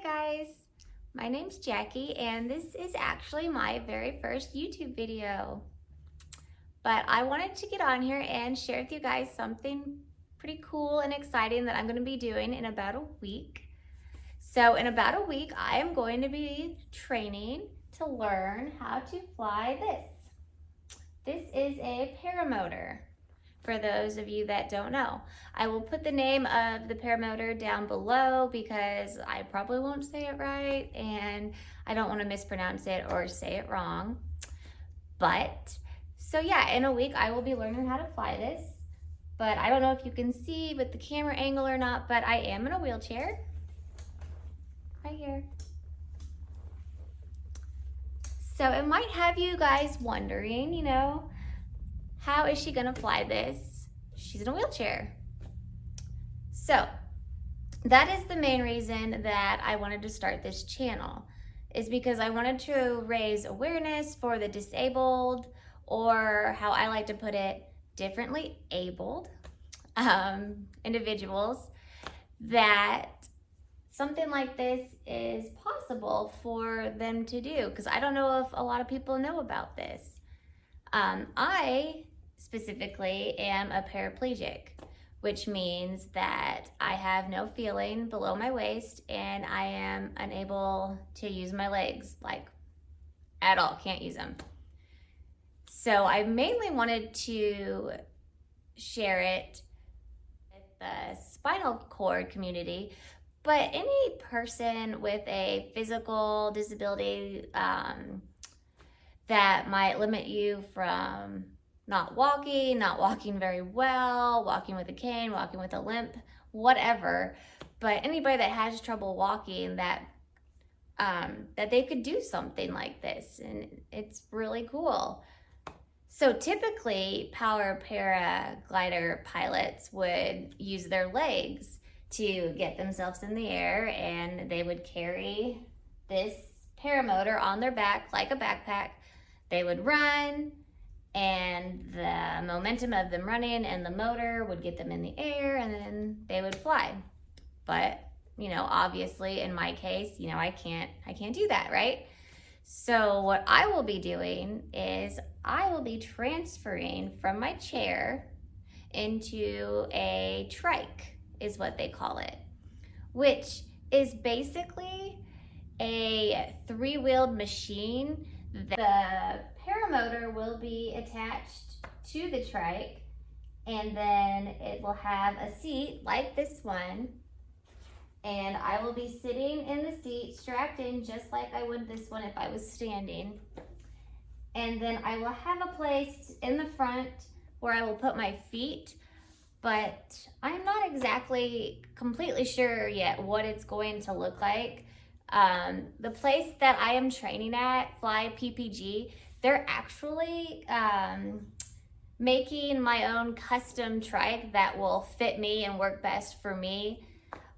guys, my name's Jackie and this is actually my very first YouTube video. But I wanted to get on here and share with you guys something pretty cool and exciting that I'm going to be doing in about a week. So in about a week, I am going to be training to learn how to fly this. This is a paramotor. For those of you that don't know, I will put the name of the paramotor down below because I probably won't say it right and I don't want to mispronounce it or say it wrong. But so yeah, in a week I will be learning how to fly this, but I don't know if you can see with the camera angle or not, but I am in a wheelchair right here. So it might have you guys wondering, how is she gonna fly this? She's in a wheelchair. So that is the main reason that I wanted to start this channel, is because I wanted to raise awareness for the disabled, or how I like to put it, differently abled individuals, that something like this is possible for them to do, because I don't know if a lot of people know about this. I specifically am a paraplegic, which means that I have no feeling below my waist and I am unable to use my legs, like at all, can't use them. So I mainly wanted to share it with the spinal cord community, but any person with a physical disability that might limit you from not walking very well, walking with a cane, walking with a limp, whatever. But anybody that has trouble walking, that they could do something like this, and it's really cool. So typically, power paraglider pilots would use their legs to get themselves in the air, and they would carry this paramotor on their back like a backpack. They would run, and the momentum of them running and the motor would get them in the air, and then they would fly. But, obviously in my case, I can't do that, right? So what I will be doing is I will be transferring from my chair into a trike, is what they call it, which is basically a three-wheeled machine. The paramotor will be attached to the trike, and then it will have a seat like this one, and I will be sitting in the seat strapped in just like I would this one if I was standing. And then I will have a place in the front where I will put my feet, but I'm not exactly completely sure yet what it's going to look like. The place that I am training at, FlyPPG, they're actually making my own custom trike that will fit me and work best for me.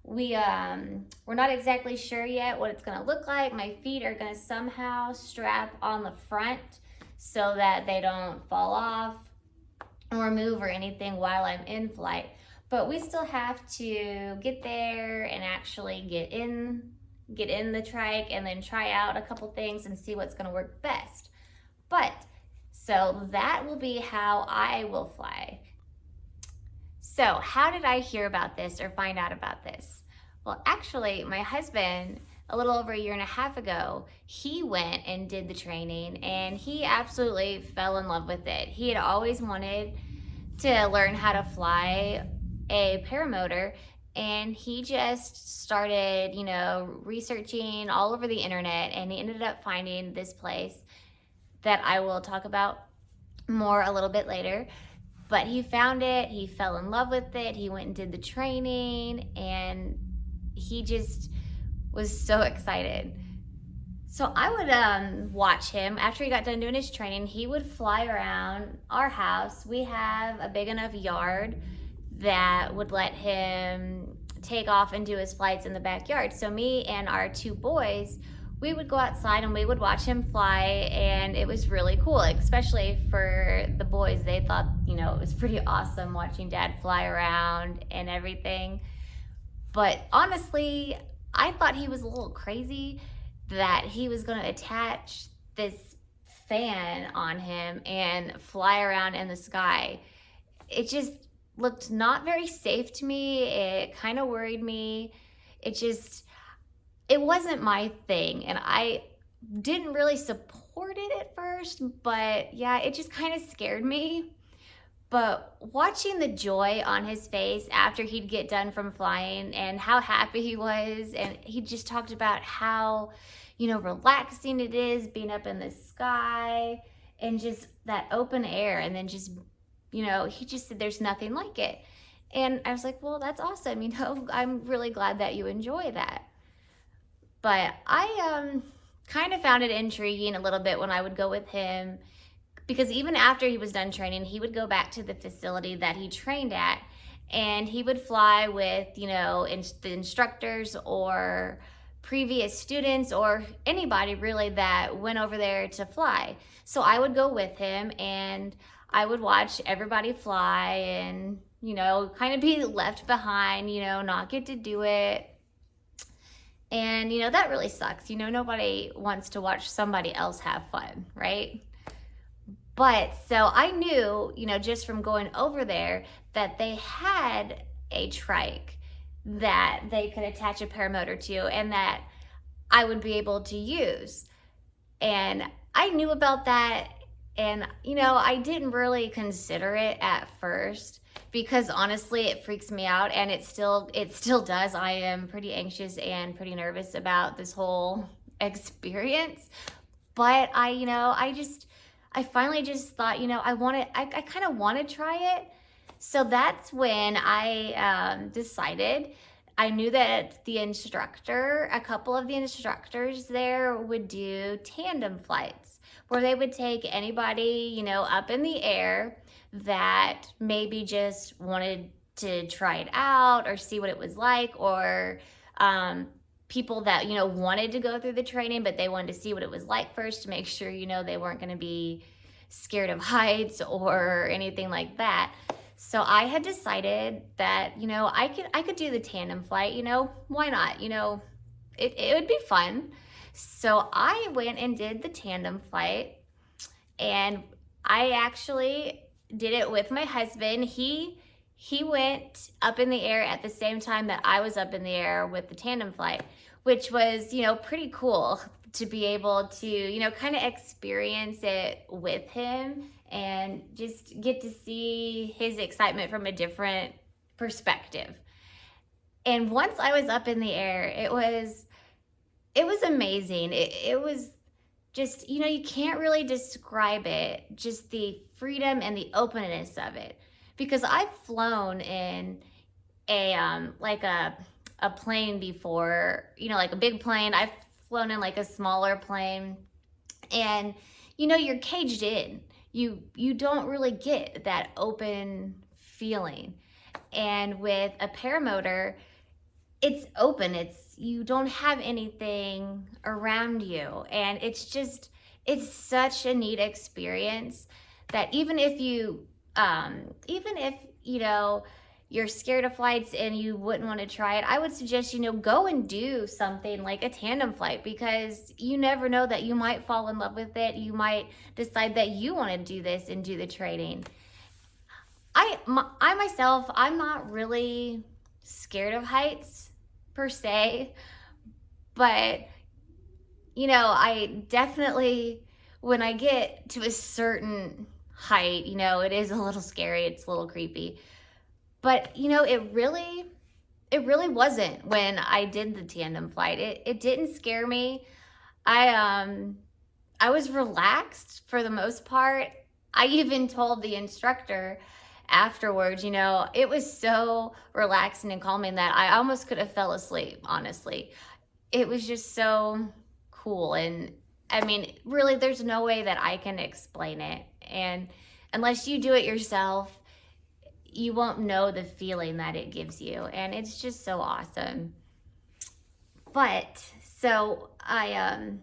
We're not exactly sure yet what it's gonna look like. My feet are gonna somehow strap on the front so that they don't fall off or move or anything while I'm in flight. But we still have to get there and actually get in the trike and then try out a couple things and see what's gonna work best. But so that will be how I will fly. So how did I hear about this or find out about this? Well, actually, my husband, a little over a year and a half ago, he went and did the training and he absolutely fell in love with it. He had always wanted to learn how to fly a paramotor, and he just started, researching all over the internet, and he ended up finding this place that I will talk about more a little bit later. But he found it, he fell in love with it, he went and did the training, and he just was so excited. So I would watch him. After he got done doing his training, he would fly around our house. We have a big enough yard that would let him take off and do his flights in the backyard. So me and our two boys, we would go outside and we would watch him fly, and it was really cool, especially for the boys. They thought, it was pretty awesome watching Dad fly around and everything. But honestly, I thought he was a little crazy that he was going to attach this fan on him and fly around in the sky. It just looked not very safe to me. It kind of worried me. It wasn't my thing, and I didn't really support it at first, but yeah, it just kind of scared me. But watching the joy on his face after he'd get done from flying and how happy he was, and he just talked about how, relaxing it is being up in the sky and just that open air, and then just, he just said there's nothing like it. And I was like, well, that's awesome. I'm really glad that you enjoy that. But I kind of found it intriguing a little bit when I would go with him, because even after he was done training, he would go back to the facility that he trained at, and he would fly with, the instructors or previous students or anybody really that went over there to fly. So I would go with him, and I would watch everybody fly and, kind of be left behind, not get to do it. And, that really sucks. Nobody wants to watch somebody else have fun, right? But so I knew, just from going over there, that they had a trike that they could attach a paramotor to and that I would be able to use. And I knew about that. And, I didn't really consider it at first, because honestly, it freaks me out, and it still does. I am pretty anxious and pretty nervous about this whole experience. But I finally just thought, I kind of want to try it. So that's when I decided. I knew that a couple of the instructors there would do tandem flights, where they would take anybody, up in the air that maybe just wanted to try it out or see what it was like, or people that, wanted to go through the training, but they wanted to see what it was like first to make sure, they weren't going to be scared of heights or anything like that. So I had decided that, I could do the tandem flight, why not? It would be fun. So I went and did the tandem flight, and I actually did it with my husband. He went up in the air at the same time that I was up in the air with the tandem flight, which was, pretty cool to be able to, kind of experience it with him and just get to see his excitement from a different perspective. And once I was up in the air, it was amazing. It was just, you can't really describe it, just the freedom and the openness of it. Because I've flown in a plane before, like a big plane. I've flown in like a smaller plane, and you're caged in. You don't really get that open feeling. And with a paramotor, it's open. You don't have anything around you, and it's such a neat experience that even if you're scared of flights and you wouldn't want to try it, I would suggest, go and do something like a tandem flight, because you never know that you might fall in love with it. You might decide that you want to do this and do the training. I myself, I'm not really scared of heights per se, but I definitely, when I get to a certain height, it is a little scary, it's a little creepy. But it really wasn't when I did the tandem flight. It didn't scare me. I was relaxed for the most part. I even told the instructor afterwards, it was so relaxing and calming that I almost could have fell asleep, honestly. It was just so cool. And I mean, really, there's no way that I can explain it. And unless you do it yourself, you won't know the feeling that it gives you. And it's just so awesome. But so I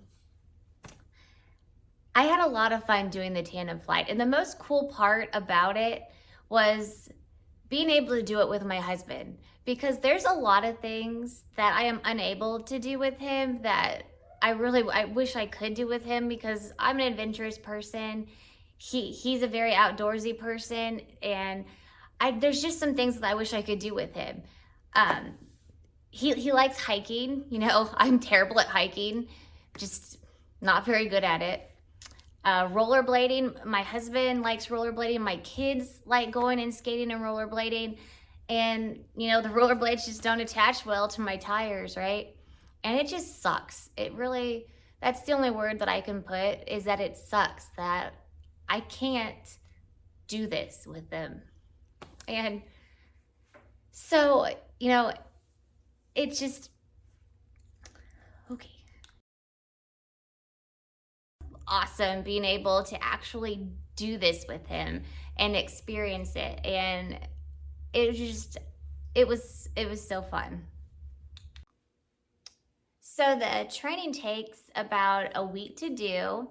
had a lot of fun doing the tandem flight. And the most cool part about it was being able to do it with my husband, because there's a lot of things that I am unable to do with him that I wish I could do with him, because I'm an adventurous person. He's a very outdoorsy person, and there's just some things that I wish I could do with him. He likes hiking. You know, I'm terrible at hiking, just not very good at it. Rollerblading, my husband likes rollerblading. My kids like going and skating and rollerblading. And, you know, the rollerblades just don't attach well to my tires, right? And it just sucks. It really, that's the only word that I can put, is that it sucks that I can't do this with them. And so, you know, it's just, okay. Awesome being able to actually do this with him and experience it. And it was so fun. So the training takes about a week to do,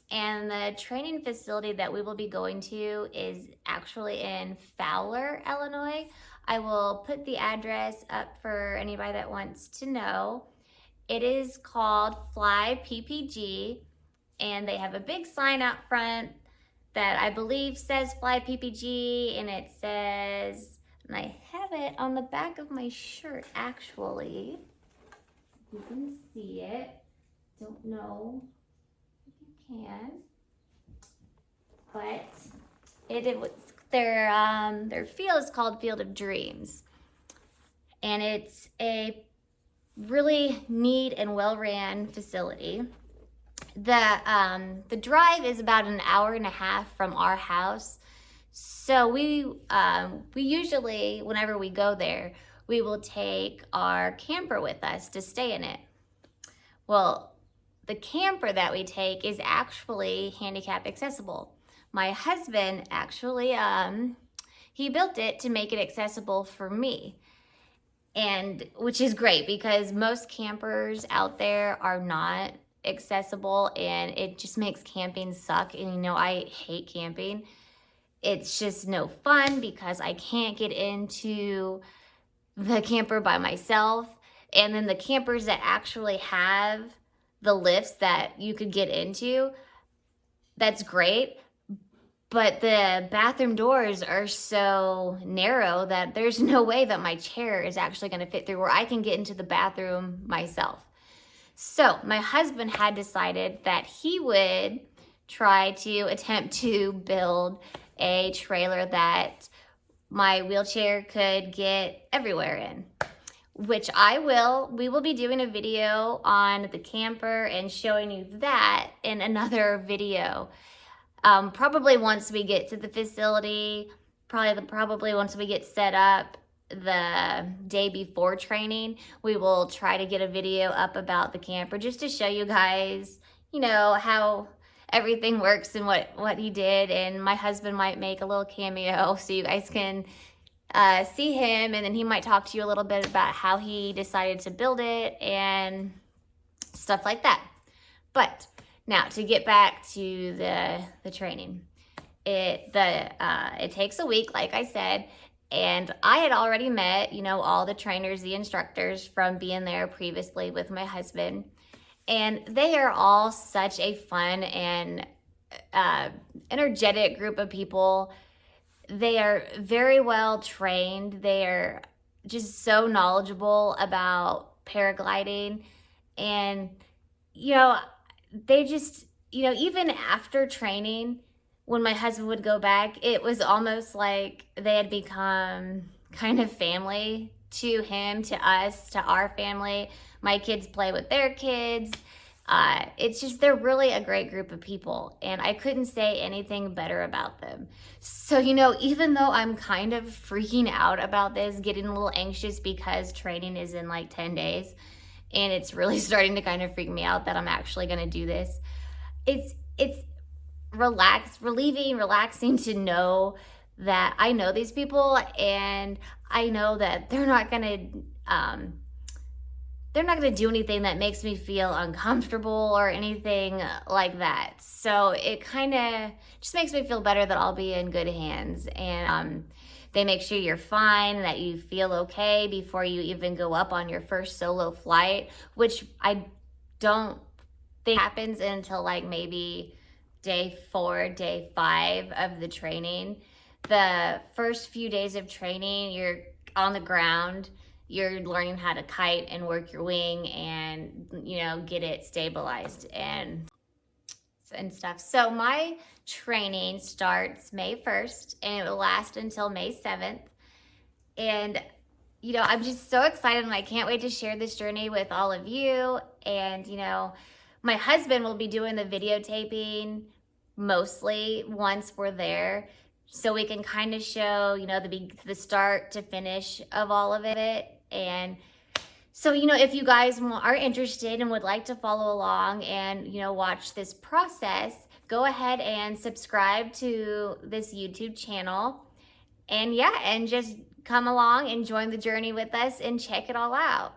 and the training facility that we will be going to is actually in Fowler, Illinois. I will put the address up for anybody that wants to know. It is called FlyPPG, and they have a big sign out front that I believe says FlyPPG, and it says, and I have it on the back of my shirt actually. You can see it. Don't know if you can, but it was their field is called Field of Dreams, and it's a really neat and well-ran facility. The drive is about an hour and a half from our house, so we usually, whenever we go there, we will take our camper with us to stay in it. Well, the camper that we take is actually handicap accessible. My husband actually, he built it to make it accessible for me. And which is great, because most campers out there are not accessible, and it just makes camping suck. And you know, I hate camping. It's just no fun because I can't get into the camper by myself. And then the campers that actually have the lifts that you could get into, that's great. But the bathroom doors are so narrow that there's no way that my chair is actually going to fit through where I can get into the bathroom myself. So my husband had decided that he would try to attempt to build a trailer that my wheelchair could get everywhere in, which we will be doing a video on the camper and showing you that in another video. Probably once we get to the facility, probably once we get set up the day before training, we will try to get a video up about the camper, just to show you guys, you know, how everything works and what he did. And my husband might make a little cameo so you guys can see him, and then he might talk to you a little bit about how he decided to build it and stuff like that. But now, to get back to the training, it takes a week, like I said, and I had already met, you know, all the trainers, the instructors from being there previously with my husband, and they are all such a fun and energetic group of people. They are very well trained. They are just so knowledgeable about paragliding, and, you know, they just, you know, even after training, when my husband would go back, it was almost like they had become kind of family to him, to us, to our family. My kids play with their kids. It's just, they're really a great group of people, and I couldn't say anything better about them. So, you know, even though I'm kind of freaking out about this, getting a little anxious because training is in like 10 days, and it's really starting to kind of freak me out that I'm actually going to do this, it's relaxing to know that I know these people, and I know that they're not going to do anything that makes me feel uncomfortable or anything like that. So it kind of just makes me feel better that I'll be in good hands. And They make sure you're fine, that you feel okay before you even go up on your first solo flight, which I don't think happens until like maybe day 4, day 5 of the training. The first few days of training, you're on the ground, you're learning how to kite and work your wing and, you know, get it stabilized and stuff. So my training starts May 1st and it will last until May 7th. And, you know, I'm just so excited and I can't wait to share this journey with all of you. And, you know, my husband will be doing the videotaping mostly once we're there, so we can kind of show, you know, the start to finish of all of it. And so, you know, if you guys are interested and would like to follow along and, you know, watch this process, go ahead and subscribe to this YouTube channel. And yeah, and just come along and join the journey with us and check it all out.